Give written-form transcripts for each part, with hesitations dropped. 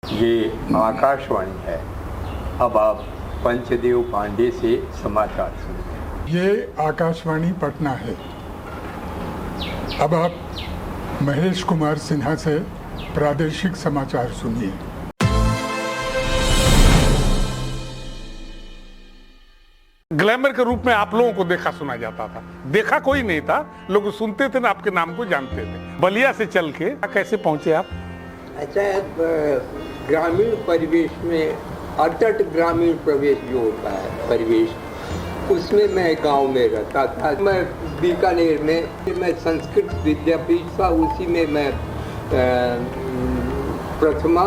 ये आकाशवाणी है। अब आप पंचदेव पांडे से समाचार सुनिए। ये आकाशवाणी पटना है। अब आप महेश कुमार सिन्हा से प्रादेशिक समाचार सुनिए। ग्लैमर के रूप में आप लोगों को देखा सुना जाता था। देखा कोई नहीं था, लोग सुनते थे ना, आपके नाम को जानते थे। बलिया से चल के कैसे पहुंचे आप? अच्छा, ग्रामीण परिवेश में अटट ग्रामीण प्रवेश जो होता है परिवेश, उसमें मैं गांव में रहता था। मैं बीकानेर में मैं संस्कृत विद्यापीठ था, उसी में मैं प्रथमा,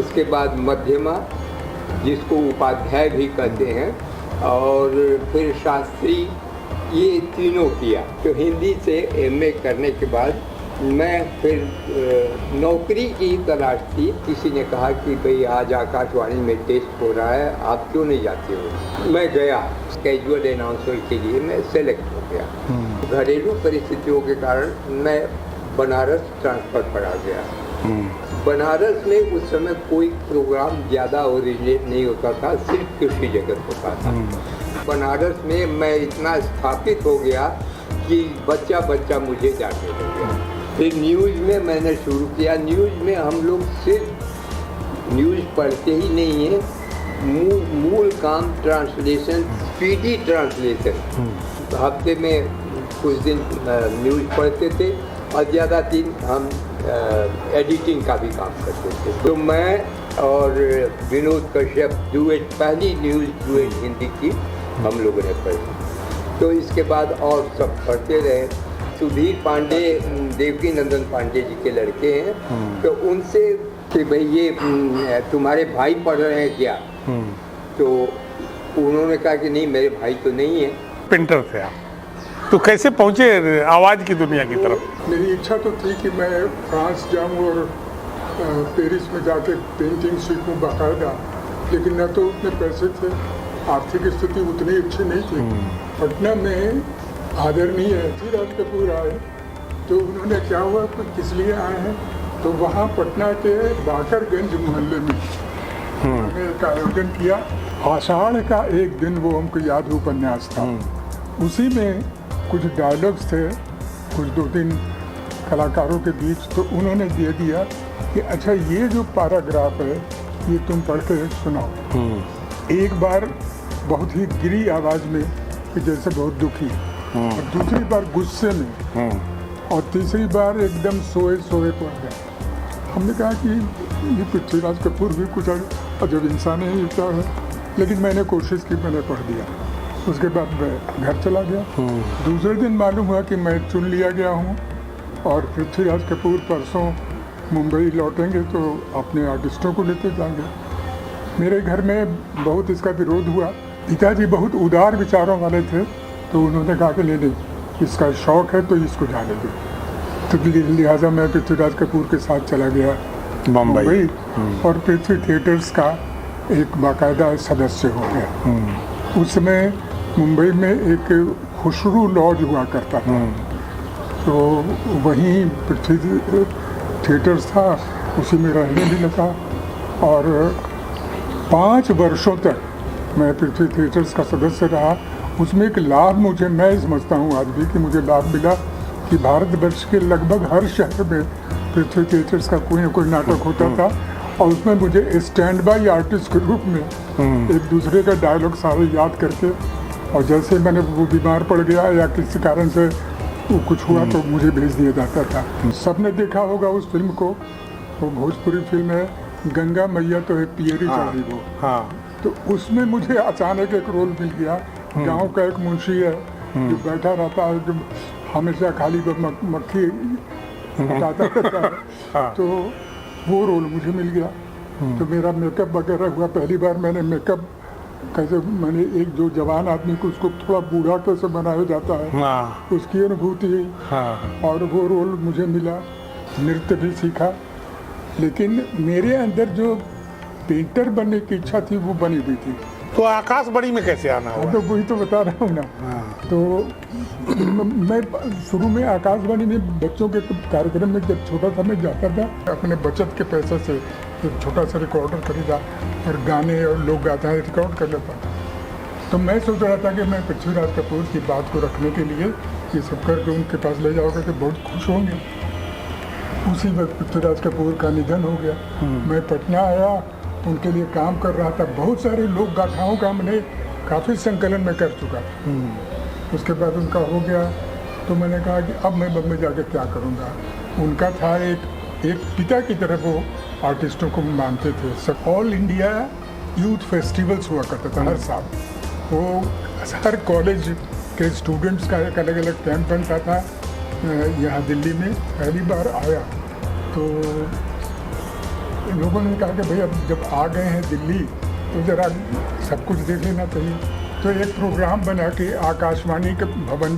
उसके बाद मध्यमा, जिसको उपाध्याय भी कहते हैं, और फिर शास्त्री, ये तीनों किया। तो हिंदी से एमए करने के बाद मैं फिर नौकरी की तलाश थी। किसी ने कहा कि भाई आज आकाशवाणी में टेस्ट हो रहा है, आप क्यों नहीं जाते हो? मैं गया, कैजुअल अनाउंसर के लिए मैं सेलेक्ट हो गया। घरेलू परिस्थितियों के कारण मैं बनारस ट्रांसफर पर आ गया। बनारस में उस समय कोई प्रोग्राम ज़्यादा ओरिजिनेट नहीं होता था, सिर्फ कृषि जगत होता था। बनारस में मैं इतना स्थापित हो गया कि बच्चा बच्चा मुझे जाने लग गया। फिर न्यूज़ में मैंने शुरू किया। न्यूज़ में हम लोग सिर्फ न्यूज़ पढ़ते ही नहीं है, मूल काम ट्रांसलेशन, स्पीडी ट्रांसलेशन। हफ्ते में कुछ दिन न्यूज़ पढ़ते थे और ज़्यादा दिन हम एडिटिंग का भी काम करते थे। तो मैं और विनोद कश्यप डुएट, पहली न्यूज़ डुएट हिंदी की हम लोगों ने पढ़ी। तो इसके बाद और सब पढ़ते रहे। सुधीर पांडे देवकी नंदन पांडे जी के लड़के हैं, तो उनसे कि भाई ये तुम्हारे भाई पढ़ रहे हैं क्या? तो उन्होंने कहा कि नहीं, मेरे भाई तो नहीं है। पेंटर थे आप, तो कैसे पहुंचे आवाज की दुनिया की तरफ? मेरी इच्छा तो थी कि मैं फ्रांस जाऊं और पेरिस में जाके पेंटिंग सीखूं बाकायदा, लेकिन न तो उतने पैसे थे, आर्थिक स्थिति उतनी अच्छी नहीं थी। पटना में आदरणीय राज कपूर आए, तो उन्होंने क्या हुआ कि किस लिए आए हैं, तो वहाँ पटना के बाकरगंज मोहल्ले में उन्होंने एक आयोजन किया। आषाढ़ का एक दिन, वो हमको याद उपन्यास था। उसी में कुछ डायलॉग्स थे, कुछ 2-3 कलाकारों के बीच, तो उन्होंने दे दिया कि अच्छा ये जो पैराग्राफ है ये तुम पढ़ के सुनाओ। एक बार बहुत ही गिरी आवाज़ में कि जैसे बहुत दुखी, और दूसरी बार गुस्से में, और तीसरी बार एकदम सोए सोए पड़ गया। हमने कहा कि ये पृथ्वीराज कपूर भी कुछ अजब इंसान ही होता है, लेकिन मैंने कोशिश की, मैंने पढ़ दिया। उसके बाद मैं घर चला गया। दूसरे दिन मालूम हुआ कि मैं चुन लिया गया हूँ और पृथ्वीराज कपूर परसों मुंबई लौटेंगे, तो अपने आर्टिस्टों को लेते जाएंगे। मेरे घर में बहुत इसका विरोध हुआ। पिताजी बहुत उदार विचारों वाले थे, तो उन्होंने कहा कि नहीं, इसका शौक़ है तो इसको जाने दो। तो लिहाजा मैं पृथ्वीराज कपूर के साथ चला गया मुंबई, और पृथ्वी थिएटर्स का एक बाकायदा सदस्य हो गया। उस समय मुंबई में एक खुशरू लॉज हुआ करता था, तो वहीं पृथ्वी थिएटर्स था, उसी में रहने भी लगा। और 5 वर्षों तक मैं पृथ्वी थिएटर्स का सदस्य रहा। उसमें एक लाभ मुझे, मैं समझता हूँ आज भी कि मुझे लाभ मिला कि भारतवर्ष के लगभग हर शहर में पृथ्वी थिएटर्स का कोई ना कोई नाटक होता था, और उसमें मुझे स्टैंड बाई आर्टिस्ट के रूप में एक दूसरे का डायलॉग सारे याद करके, और जैसे मैंने वो बीमार पड़ गया या किसी कारण से वो कुछ हुआ तो मुझे भेज दिया जाता था। सबने देखा होगा उस फिल्म को, वो भोजपुरी फिल्म है गंगा मैया तो है पियरी चढ़ी वो। तो उसमें मुझे अचानक एक रोल मिल गया। गांव का एक मुंशी है जो बैठा रहता है, जो हमेशा खाली मक्खी हटाता रहता है, तो वो रोल मुझे मिल गया। तो मेरा मेकअप वगैरह हुआ। पहली बार मैंने मेकअप कैसे, मैंने एक जो जवान आदमी को उसको थोड़ा बूढ़ा कैसे बनाया जाता है, उसकी अनुभूति हुई। और वो रोल मुझे मिला। नृत्य भी सीखा, लेकिन मेरे अंदर जो पेंटर बनने की इच्छा थी वो बनी हुई थी। तो आकाशवाणी में कैसे आना हुआ? तो वही तो बता रहा हूँ ना। तो मैं शुरू में आकाशवाणी में बच्चों के कार्यक्रम में जब छोटा था मैं जाता था, अपने बचत के पैसे से एक छोटा सा रिकॉर्डर खरीदा और गाने और लोग गाता है रिकॉर्ड कर लेता। तो मैं सोच रहा था कि मैं पृथ्वीराज कपूर की बात को रखने के लिए ये सब करके उनके पास ले जाओगे तो बहुत खुश होंगे। उसी वक्त पृथ्वीराज कपूर का निधन हो गया। मैं पटना आया, उनके लिए काम कर रहा था। बहुत सारे लोक गाथाओं का मैंने काफ़ी संकलन में कर चुका। उसके बाद उनका हो गया तो मैंने कहा कि अब मैं बम्बई जाकर क्या करूँगा। उनका था एक पिता की तरह वो आर्टिस्टों को मानते थे। सब ऑल इंडिया यूथ फेस्टिवल्स हुआ करता था हर साल। वो हर कॉलेज के स्टूडेंट्स का एक अलग अलग कैंप बनता था। यहाँ दिल्ली में पहली बार आया तो लोगों ने कहा कि भाई अब जब आ गए हैं दिल्ली तो ज़रा सब कुछ देख लेना चाहिए। तो एक प्रोग्राम बना के आकाशवाणी के भवन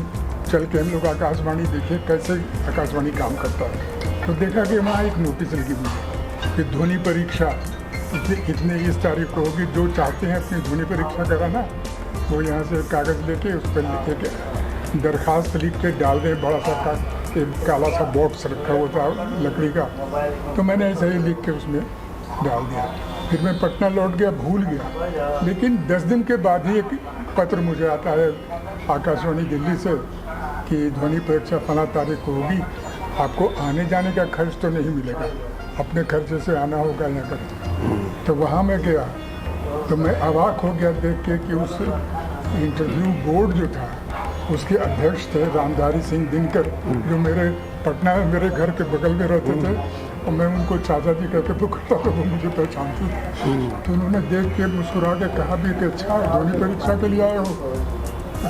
चल के हम लोग आकाशवाणी देखे कैसे आकाशवाणी काम करता है। तो देखा कि वहाँ एक नोटिस लगी हुई है कि ध्वनि परीक्षा इतने इस तारीख को होगी। जो चाहते हैं अपनी ध्वनि परीक्षा कराना वो यहाँ से कागज़ लेके उस पर एक दरख्वास्त लिख के डाल दें। बड़ा सा एक काला सा बॉक्स रखा हुआ था लकड़ी का। तो मैंने ऐसे ही लिख के उसमें डाल दिया। फिर मैं पटना लौट गया, भूल गया। लेकिन 10 दिन के बाद ही एक पत्र मुझे आता है आकाशवाणी दिल्ली से कि ध्वनि परीक्षा फला तारीख को होगी, आपको आने जाने का खर्च तो नहीं मिलेगा, अपने खर्चे से आना होगा यहाँ कर। तो वहाँ मैं गया तो मैं अवाक हो गया देख के कि उस इंटरव्यू बोर्ड जो था उसके अध्यक्ष थे रामधारी सिंह दिनकर, जो मेरे पटना में मेरे घर के बगल में रहते थे और मैं उनको चाचा जी कहकर पुकारता था, वो मुझे पहचानते थे। तो उन्होंने देख के मुस्कुरा के कहा भी कि अच्छा ध्वनि परीक्षा के लिए आए हो।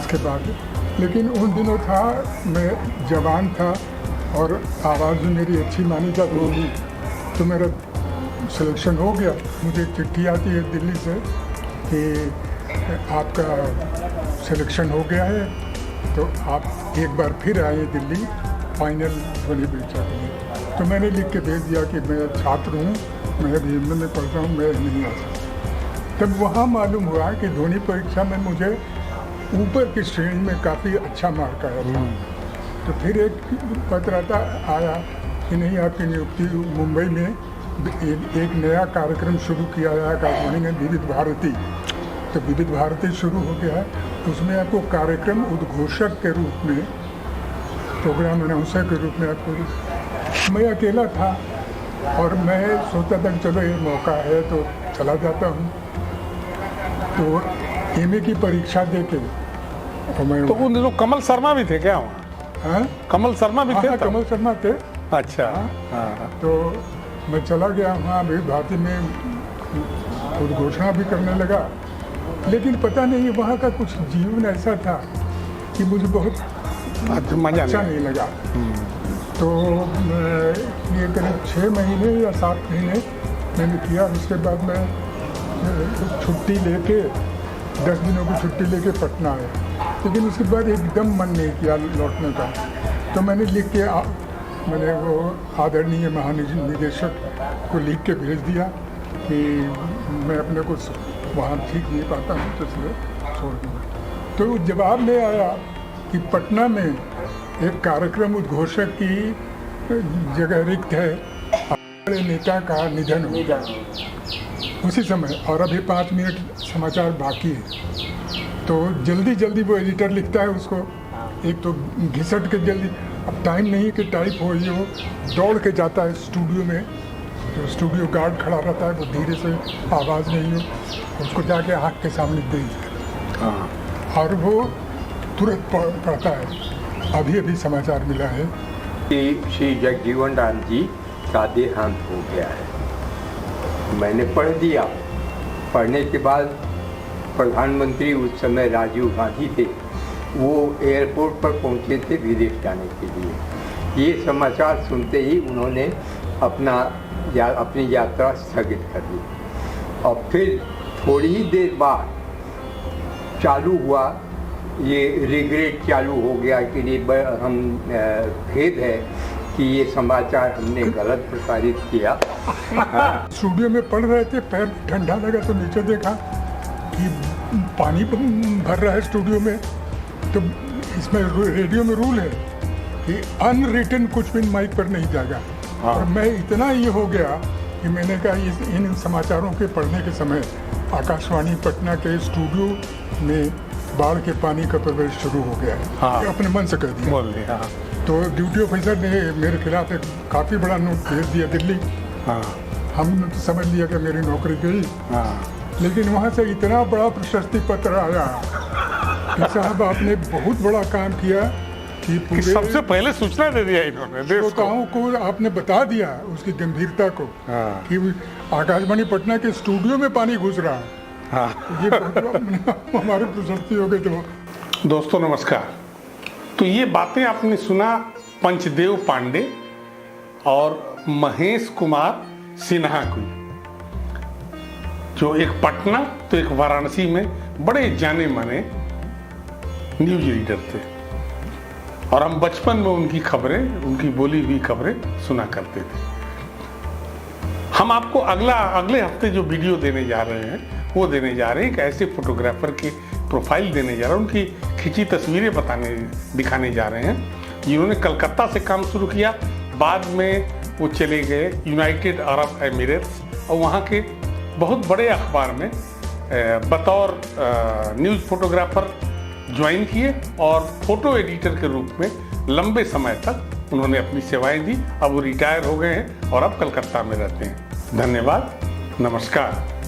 इसके बाद लेकिन उन दिनों था मैं जवान था और आवाज़ भी मेरी अच्छी मानी जाती थी। तो मेरा सिलेक्शन हो गया। मुझे चिट्ठी आती है दिल्ली से कि आपका सिलेक्शन हो गया है तो आप एक बार फिर आए दिल्ली फाइनल ध्वनि परीक्षा के लिए। तो मैंने लिख के भेज दिया कि मैं छात्र हूँ, मैं अभी एम में पढ़ता हूँ, मैं नहीं आ सकता। तब वहाँ मालूम हुआ कि ध्वनि परीक्षा में मुझे ऊपर की श्रेणी में काफ़ी अच्छा मार्क आया था। तो फिर एक पत्र आया कि नहीं आपकी नियुक्ति मुंबई में एक नया कार्यक्रम शुरू किया है आकाशवाणी में, विविध भारती। तो विविध भारती शुरू हो गया है, उसमें आपको कार्यक्रम उद्घोषक के रूप में, प्रोग्राम अनाउंसर के रूप में आपको। मैं अकेला था और मैं सोचता था कि चलो ये मौका है तो चला जाता हूँ। तो एमए की परीक्षा दे के तो मैं तो उन दिनों कमल शर्मा भी थे क्या वहाँ? हाँ? कमल शर्मा भी थे? हाँ, कमल शर्मा थे। अच्छा। हाँ। तो मैं चला गया वहाँ विविध भारती में, उद्घोषणा भी करने लगा। लेकिन पता नहीं वहाँ का कुछ जीवन ऐसा था कि मुझे बहुत मजा अच्छा नहीं लगा। तो ये करीब 6 महीने या 7 महीने मैंने किया। उसके बाद मैं छुट्टी लेके 10 दिनों की छुट्टी लेके पटना आया। लेकिन उसके बाद एकदम मन नहीं किया लौटने का। तो मैंने लिख के मैंने वो आदरणीय महानिदेशक को लिख के भेज दिया कि मैं अपने को वहाँ ठीक नहीं पाता हूँ तो इसलिए छोड़ दूँगा। तो जवाब में आया कि पटना में एक कार्यक्रम उद्घोषक की जगह रिक्त है, बड़े नेता का निधन हो उसी समय और अभी 5 मिनट समाचार बाकी है। तो जल्दी जल्दी वो एडिटर लिखता है उसको, एक तो घिसट के जल्दी, अब टाइम नहीं कि टाइप हो ये हो, दौड़ के जाता है स्टूडियो में। तो स्टूडियो गार्ड खड़ा रहता है, वो धीरे से आवाज़ नहीं हो उसको जाके आँख के सामने दे दिया और वो तुरंत पढ़ता है। अभी अभी समाचार मिला है कि श्री जगजीवन राम जी का देहांत हो गया है। मैंने पढ़ दिया। पढ़ने के बाद प्रधानमंत्री उस समय राजीव गांधी थे, वो एयरपोर्ट पर पहुंचे थे विदेश जाने के लिए। ये समाचार सुनते ही उन्होंने अपनी यात्रा स्थगित कर दी। और फिर थोड़ी ही देर बाद चालू हुआ, ये रिग्रेट चालू हो गया कि हम खेद है कि ये समाचार हमने गलत प्रसारित किया। स्टूडियो में पढ़ रहे थे, पैर ठंडा लगा तो नीचे देखा कि पानी भर रहा है स्टूडियो में। तो इसमें रेडियो में रूल है कि अनरिटन कुछ भी माइक पर नहीं जाएगा। और मैं इतना ये हो गया कि मैंने कहा इन समाचारों के पढ़ने के समय आकाशवाणी पटना के स्टूडियो में बाढ़ के पानी का प्रवेश शुरू हो गया है। हाँ। अपने मन से कह दिया। बोल दिया। हाँ। तो ड्यूटी ऑफिसर ने मेरे खिलाफ एक काफ़ी बड़ा नोट भेज दिया दिल्ली। हाँ। हमने तो समझ लिया कि मेरी नौकरी गई। हाँ। लेकिन वहाँ से इतना बड़ा प्रशस्ति पत्र आया कि साहब आपने बहुत बड़ा काम किया कि पूरे सबसे पहले सूचना दे दिया इन्होंने देश को। श्रोताओं को आपने बता दिया उसकी गंभीरता को। हाँ। कि आकाशवाणी पटना के स्टूडियो में पानी घुस रहा है। हाँ। ये हमारे प्रशस्ति हो गए। तो दोस्तों नमस्कार। तो ये बातें आपने सुना पंचदेव पांडे और महेश कुमार सिन्हा की, जो एक पटना तो एक वाराणसी में बड़े जाने माने न्यूज रीडर थे, और हम बचपन में उनकी खबरें, उनकी बोली हुई खबरें सुना करते थे। हम आपको अगले हफ्ते जो वीडियो देने जा रहे हैं वो देने जा रहे हैं, एक ऐसे फोटोग्राफर की प्रोफाइल देने जा रहे हैं, उनकी खिंची तस्वीरें दिखाने जा रहे हैं, जिन्होंने कलकत्ता से काम शुरू किया। बाद में वो चले गए यूनाइटेड अरब एमिरेट्स और वहाँ के बहुत बड़े अखबार में बतौर न्यूज़ फोटोग्राफर ज्वाइन किए और फोटो एडिटर के रूप में लंबे समय तक उन्होंने अपनी सेवाएं दी। अब वो रिटायर हो गए हैं और अब कलकत्ता में रहते हैं। धन्यवाद, नमस्कार।